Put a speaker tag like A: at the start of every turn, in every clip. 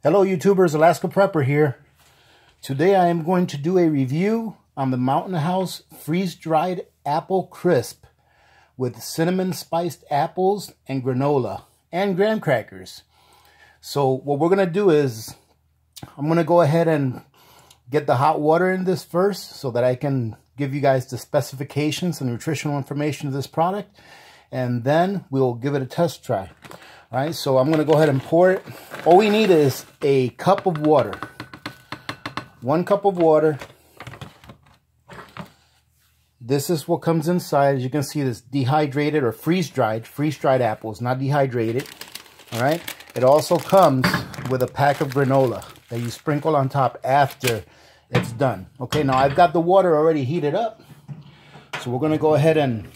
A: Hello YouTubers, Alaska Prepper here. Today I am going to do a review on the Mountain House freeze-dried apple crisp with cinnamon spiced apples and granola and graham crackers. So what we're going to do is I'm going to go ahead and get the hot water in this first so that I can give you guys the specifications and nutritional information of this product, and then we'll give it a test try. All right, so I'm going to go ahead and pour it. All we need is a cup of water. 1 cup of water. This is what comes inside. As you can see, this dehydrated or freeze-dried apples, not dehydrated. All right. It also comes with a pack of granola that you sprinkle on top after it's done. Okay, now I've got the water already heated up. So we're going to go ahead and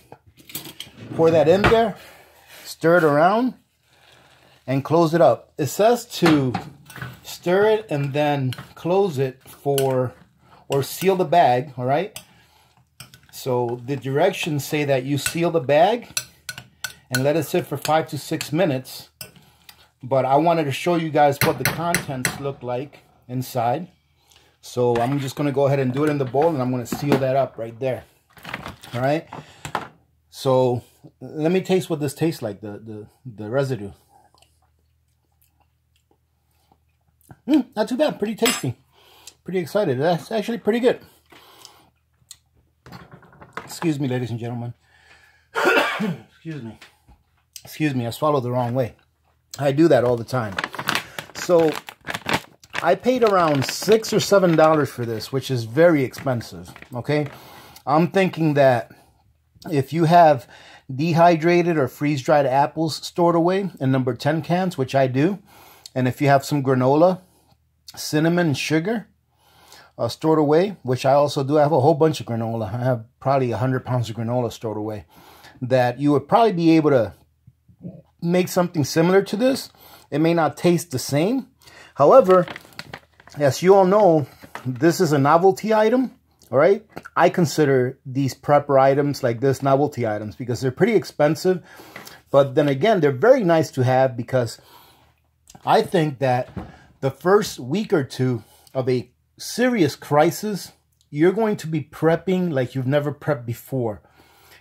A: pour that in there, stir it around, and close it up. It says to stir it and then close it or seal the bag, all right? So the directions say that you seal the bag and let it sit for 5 to 6 minutes. But I wanted to show you guys what the contents look like inside. So I'm just going to go ahead and do it in the bowl, and I'm going to seal that up right there. All right? So let me taste what this tastes like, the residue. Not too bad. Pretty tasty. Pretty excited. That's actually pretty good. Excuse me, ladies and gentlemen. Excuse me. Excuse me. I swallowed the wrong way. I do that all the time. So I paid around $6 or $7 for this, which is very expensive. Okay. I'm thinking that if you have dehydrated or freeze-dried apples stored away in number 10 cans, which I do, and if you have some granola, cinnamon, and sugar stored away, which I also do. I have a whole bunch of granola. I have probably 100 pounds of granola stored away, that you would probably be able to make something similar to this. It may not taste the same. However, as you all know, this is a novelty item. All right. I consider these prepper items like this novelty items because they're pretty expensive. But then again, they're very nice to have, because I think that the first week or two of a serious crisis, you're going to be prepping like you've never prepped before.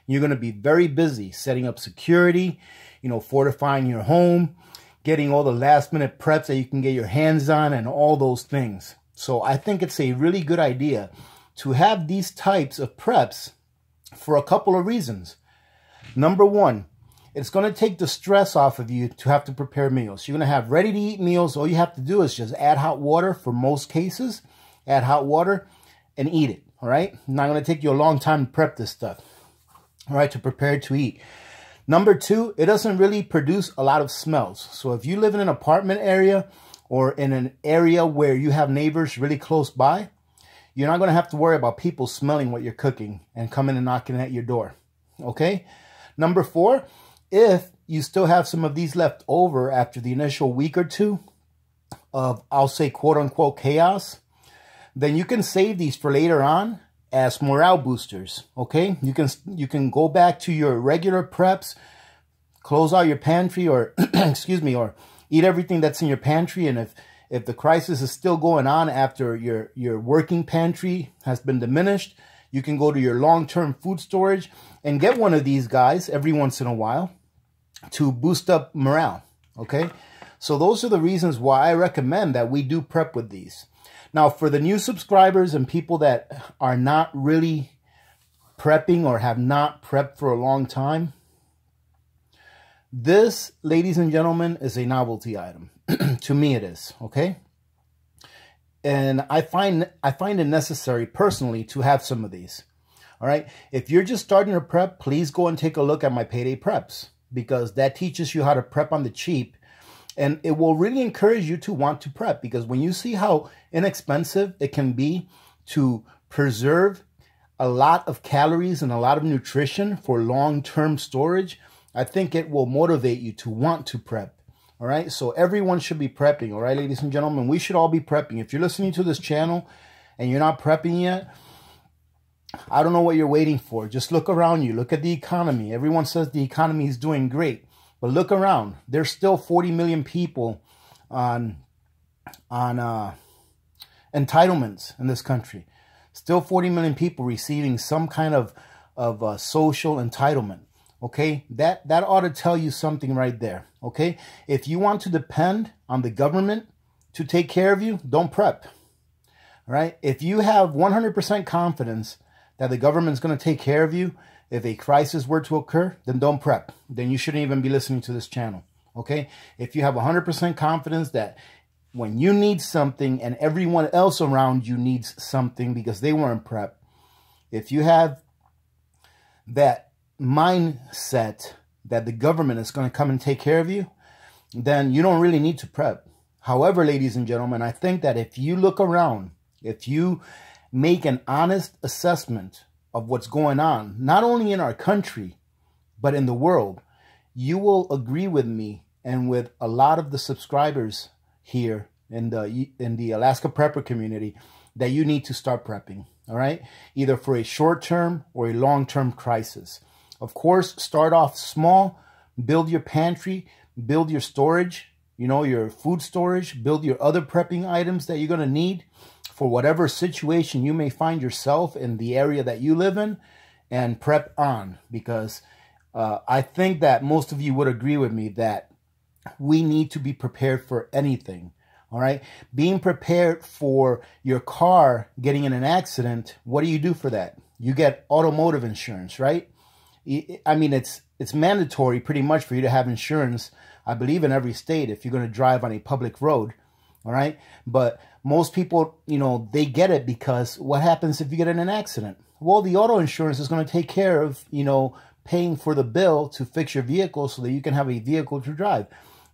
A: You're going to be very busy setting up security, fortifying your home, getting all the last minute preps that you can get your hands on, and all those things. So I think it's a really good idea to have these types of preps for a couple of reasons. Number one, it's going to take the stress off of you to have to prepare meals. You're going to have ready-to-eat meals. All you have to do is just add hot water for most cases. Add hot water and eat it, all right? Not going to take you a long time to prep this stuff, all right, to prepare to eat. Number two, it doesn't really produce a lot of smells. So if you live in an apartment area or in an area where you have neighbors really close by, you're not going to have to worry about people smelling what you're cooking and coming and knocking at your door, okay? Number four, if you still have some of these left over after the initial week or two of, I'll say, quote-unquote chaos, then you can save these for later on as morale boosters, okay? You can go back to your regular preps, close out your pantry, or excuse me, or eat everything that's in your pantry. And if the crisis is still going on after your working pantry has been diminished, you can go to your long-term food storage and get one of these guys every once in a while to boost up morale, okay? So those are the reasons why I recommend that we do prep with these. Now, for the new subscribers and people that are not really prepping or have not prepped for a long time, this, ladies and gentlemen, is a novelty item. To me, it is, okay? And I find it necessary personally to have some of these. All right. If you're just starting to prep, please go and take a look at my payday preps, because that teaches you how to prep on the cheap. And it will really encourage you to want to prep, because when you see how inexpensive it can be to preserve a lot of calories and a lot of nutrition for long-term storage, I think it will motivate you to want to prep. All right. So everyone should be prepping. All right, ladies and gentlemen, we should all be prepping. If you're listening to this channel and you're not prepping yet, I don't know what you're waiting for. Just look around you. Look at the economy. Everyone says the economy is doing great. But look around. There's still 40 million people on entitlements in this country. Still 40 million people receiving some kind of social entitlement. Okay, that ought to tell you something right there. Okay, if you want to depend on the government to take care of you, don't prep. All right, if you have 100% confidence that the government's going to take care of you, if a crisis were to occur, then don't prep. Then you shouldn't even be listening to this channel. Okay, if you have 100% confidence that when you need something and everyone else around you needs something because they weren't prepped, if you have that mindset that the government is going to come and take care of you, then you don't really need to prep. However, ladies and gentlemen, I think that if you look around, if you make an honest assessment of what's going on, not only in our country, but in the world, you will agree with me and with a lot of the subscribers here in the Alaska Prepper community that you need to start prepping, all right? Either for a short-term or a long-term crisis. Of course, start off small, build your pantry, build your storage, you know, your food storage, build your other prepping items that you're going to need for whatever situation you may find yourself in the area that you live in, and prep on. Because I think that most of you would agree with me that we need to be prepared for anything. All right. Being prepared for your car getting in an accident. What do you do for that? You get automotive insurance, right? I mean, it's mandatory pretty much for you to have insurance, I believe, in every state if you're going to drive on a public road. All right. But most people, you know, they get it because what happens if you get in an accident? Well, the auto insurance is going to take care of, you know, paying for the bill to fix your vehicle so that you can have a vehicle to drive.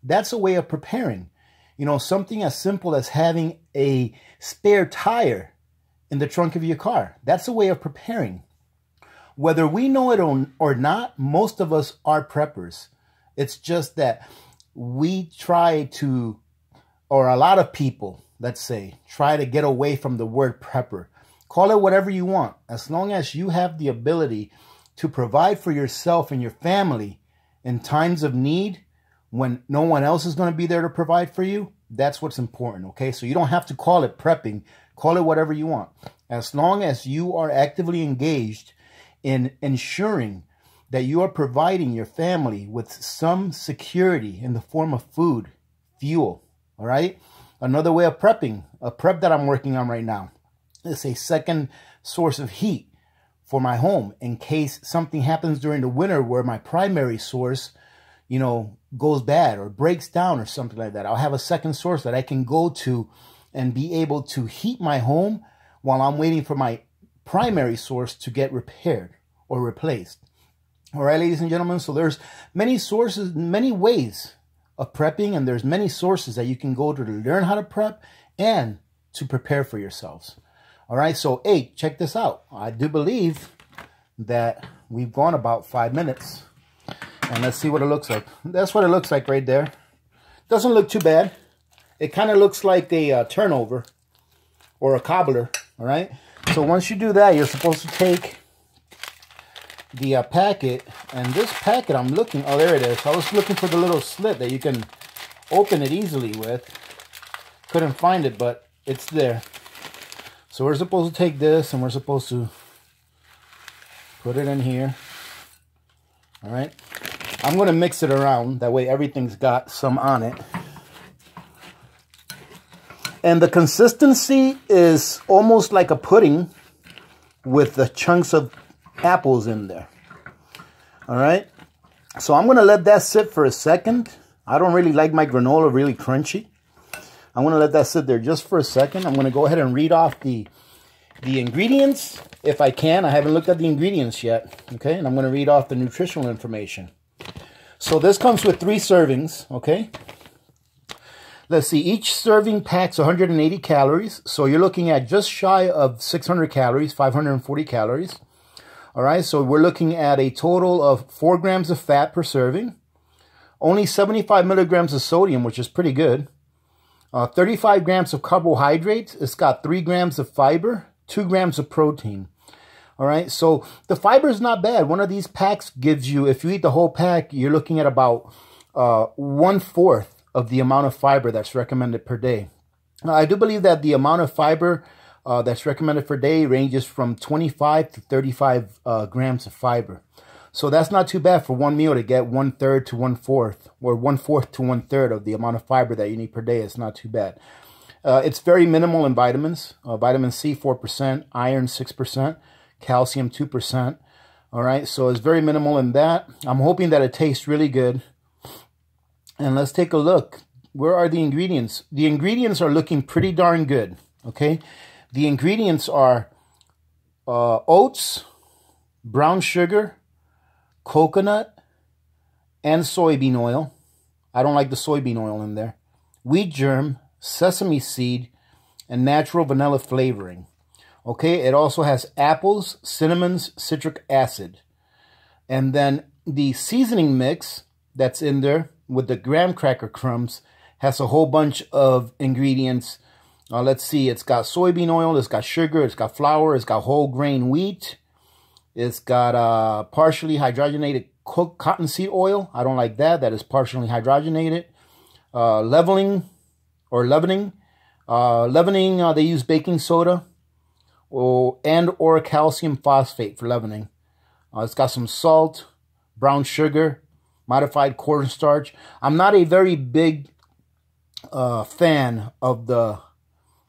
A: That's a way of preparing. You know, something as simple as having a spare tire in the trunk of your car. That's a way of preparing. Whether we know it or not, most of us are preppers. It's just that we try to, or a lot of people, let's say, try to get away from the word prepper. Call it whatever you want. As long as you have the ability to provide for yourself and your family in times of need, when no one else is going to be there to provide for you, that's what's important, okay? So you don't have to call it prepping. Call it whatever you want. As long as you are actively engaged in ensuring that you are providing your family with some security in the form of food, fuel, all right? Another way of prepping, a prep that I'm working on right now, is a second source of heat for my home in case something happens during the winter where my primary source, you know, goes bad or breaks down or something like that. I'll have a second source that I can go to and be able to heat my home while I'm waiting for my primary source to get repaired or replaced. All right, ladies and gentlemen, so there's many sources, many ways of prepping, and there's many sources that you can go to learn how to prep and to prepare for yourselves. All right, so hey, check this out. I do believe that we've gone about 5 minutes. And let's see what it looks like. That's what it looks like right there. Doesn't look too bad. It kind of looks like a turnover or a cobbler, all right? So once you do that, you're supposed to take the packet. And this packet, I'm looking, oh, there it is. I was looking for the little slit that you can open it easily with. Couldn't find it, but it's there. So we're supposed to take this and we're supposed to put it in here, all right? I'm going to mix it around. That way everything's got some on it. And the consistency is almost like a pudding with the chunks of apples in there. All right. So I'm going to let that sit for a second. I don't really like my granola really crunchy. I'm going to let that sit there just for a second. I'm going to go ahead and read off the ingredients if I can. I haven't looked at the ingredients yet. Okay. And I'm going to read off the nutritional information. So this comes with 3 servings, okay? Let's see, each serving packs 180 calories. So you're looking at just shy of 600 calories, 540 calories. All right, so we're looking at a total of 4 grams of fat per serving. Only 75 milligrams of sodium, which is pretty good. 35 grams of carbohydrates. It's got 3 grams of fiber, 2 grams of protein. All right, so the fiber is not bad. One of these packs gives you, if you eat the whole pack, you're looking at about 1/4 of the amount of fiber that's recommended per day. Now, I do believe that the amount of fiber that's recommended per day ranges from 25 to 35 grams of fiber. So that's not too bad for one meal to get 1/3 to 1/4, or 1/4 to 1/3 of the amount of fiber that you need per day. It's not too bad. It's very minimal in vitamins. Vitamin C, 4%, iron, 6%, calcium, 2%. All right, so it's very minimal in that. I'm hoping that it tastes really good. And let's take a look. Where are the ingredients? The ingredients are looking pretty darn good, okay? The ingredients are oats, brown sugar, coconut, and soybean oil. I don't like the soybean oil in there. Wheat germ, sesame seed, and natural vanilla flavoring. Okay, it also has apples, cinnamons, citric acid. And then the seasoning mix that's in there with the graham cracker crumbs has a whole bunch of ingredients. Let's see, it's got soybean oil, it's got sugar, it's got flour, it's got whole grain wheat, it's got partially hydrogenated cooked cottonseed oil. I don't like that. That is partially hydrogenated. Leavening. They use baking soda or calcium phosphate for leavening. It's got some salt, brown sugar, modified cornstarch. I'm not a very big fan of the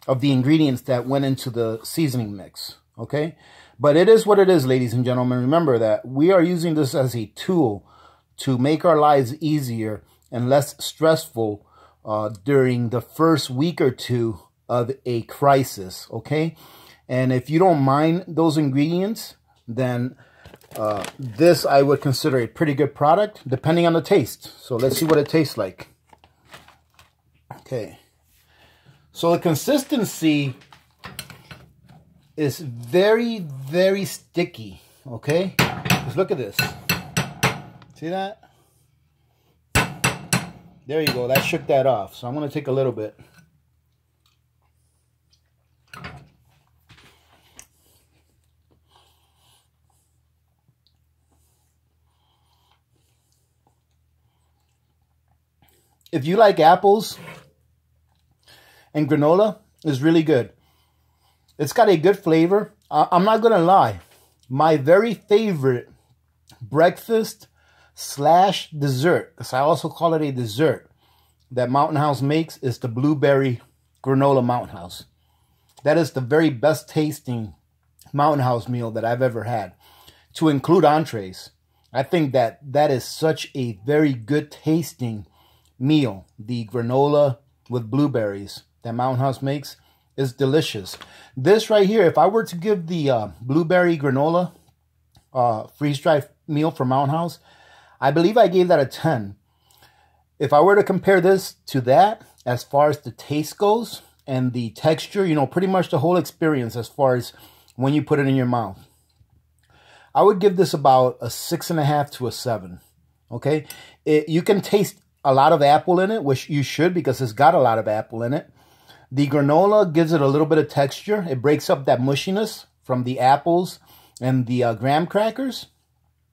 A: ingredients that went into the seasoning mix, okay? But it is what it is, ladies and gentlemen. Remember that we are using this as a tool to make our lives easier and less stressful during the first week or two of a crisis, okay? And if you don't mind those ingredients, then this I would consider a pretty good product, depending on the taste. So let's see what it tastes like. Okay. So the consistency is very, very sticky, okay? Just look at this. See that? There you go. That shook that off. So I'm going to take a little bit. If you like apples and granola, it's really good. It's got a good flavor. I'm not going to lie. My very favorite breakfast / dessert, because I also call it a dessert, that Mountain House makes is the blueberry granola Mountain House. That is the very best tasting Mountain House meal that I've ever had, to include entrees. I think that that is such a very good tasting meal. The granola with blueberries that Mountain House makes is delicious. This right here, if I were to give the blueberry granola freeze-dried meal from Mountain House, I believe I gave that a 10. If I were to compare this to that, as far as the taste goes and the texture, you know, pretty much the whole experience as far as when you put it in your mouth, I would give this about a 6.5 to a 7. Okay? You can taste a lot of apple in it, which you should because it's got a lot of apple in it. The granola gives it a little bit of texture. It breaks up that mushiness from the apples and the graham crackers.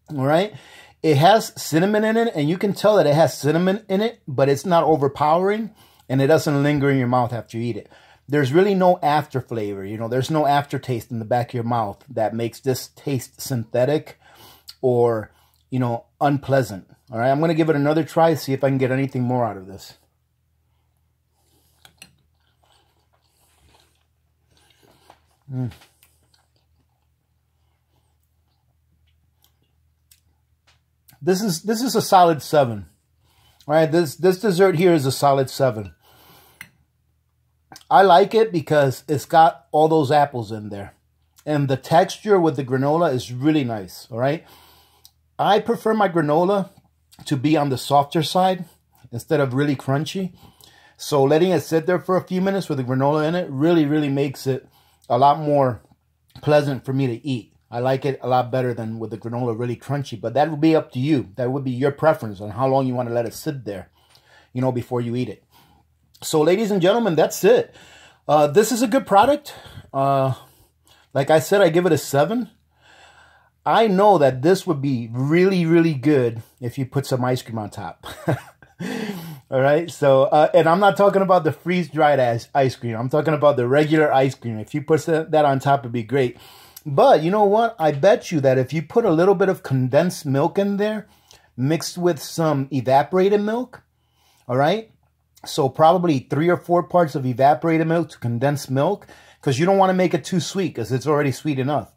A: All right? It has cinnamon in it, and you can tell that it has cinnamon in it, but it's not overpowering, and it doesn't linger in your mouth after you eat it. There's really no after flavor. You know, there's no aftertaste in the back of your mouth that makes this taste synthetic or, you know, unpleasant. All right, I'm going to give it another try, see if I can get anything more out of this. This is a solid 7. All right, this dessert here is a solid 7. I like it because it's got all those apples in there. And the texture with the granola is really nice, all right? I prefer my granola to be on the softer side instead of really crunchy. So letting it sit there for a few minutes with the granola in it really, really makes it a lot more pleasant for me to eat. I like it a lot better than with the granola really crunchy, but that would be up to you. That would be your preference on how long you want to let it sit there, you know, before you eat it. So ladies and gentlemen, that's it. This is a good product. Like I said, I give it a 7. I know that this would be really, really good if you put some ice cream on top. All right, so, and I'm not talking about the freeze-dried ice cream. I'm talking about the regular ice cream. If you put that on top, it'd be great. But you know what? I bet you that if you put a little bit of condensed milk in there, mixed with some evaporated milk, all right? So probably 3 or 4 parts of evaporated milk to condensed milk, because you don't want to make it too sweet because it's already sweet enough.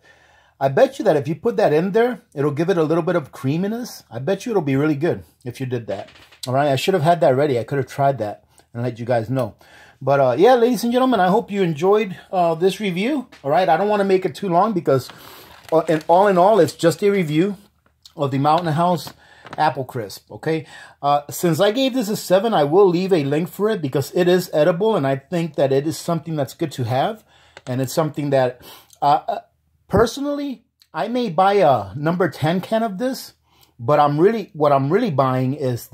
A: I bet you that if you put that in there, it'll give it a little bit of creaminess. I bet you it'll be really good if you did that. All right, I should have had that ready. I could have tried that and let you guys know. But yeah, ladies and gentlemen, I hope you enjoyed this review. All right, I don't want to make it too long because all in all, it's just a review of the Mountain House Apple Crisp, okay? Since I gave this a 7, I will leave a link for it because it is edible, and I think that it is something that's good to have, and it's something that, personally, I may buy a number 10 can of this, but what I'm really buying is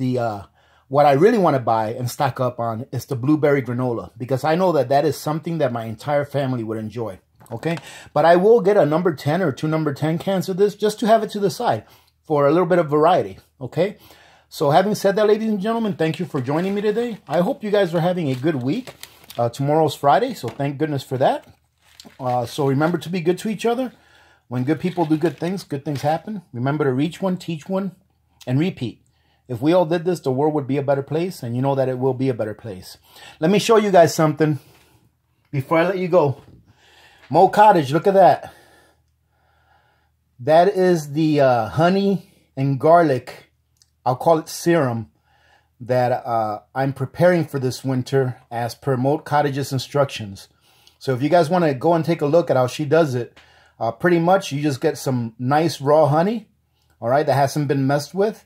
A: what I really want to buy and stock up on is the blueberry granola, because I know that that is something that my entire family would enjoy, okay? But I will get a number 10 or 2 number 10 cans of this just to have it to the side for a little bit of variety, okay? So having said that, ladies and gentlemen, thank you for joining me today. I hope you guys are having a good week. Tomorrow's Friday, so thank goodness for that. So remember to be good to each other. When good people do good things happen. Remember to reach one, teach one, and repeat. If we all did this, the world would be a better place, and you know that it will be a better place. Let me show you guys something before I let you go. Mo Cottage, look at that. That is the honey and garlic, I'll call it serum, that I'm preparing for this winter as per Mo Cottage's instructions. So if you guys want to go and take a look at how she does it, pretty much you just get some nice raw honey, all right, that hasn't been messed with.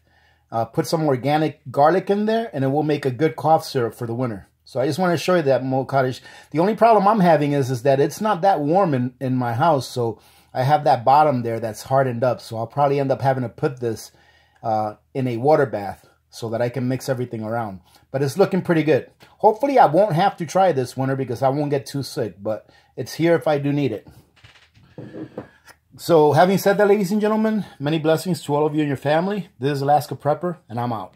A: Put some organic garlic in there, and it will make a good cough syrup for the winter. So I just want to show you that, Mo Cottage. The only problem I'm having is that it's not that warm in my house, so I have that bottom there that's hardened up. So I'll probably end up having to put this in a water bath so that I can mix everything around. But it's looking pretty good. Hopefully I won't have to try this winter because I won't get too sick, but it's here if I do need it. So having said that, ladies and gentlemen, many blessings to all of you and your family. This is Alaska Prepper, and I'm out.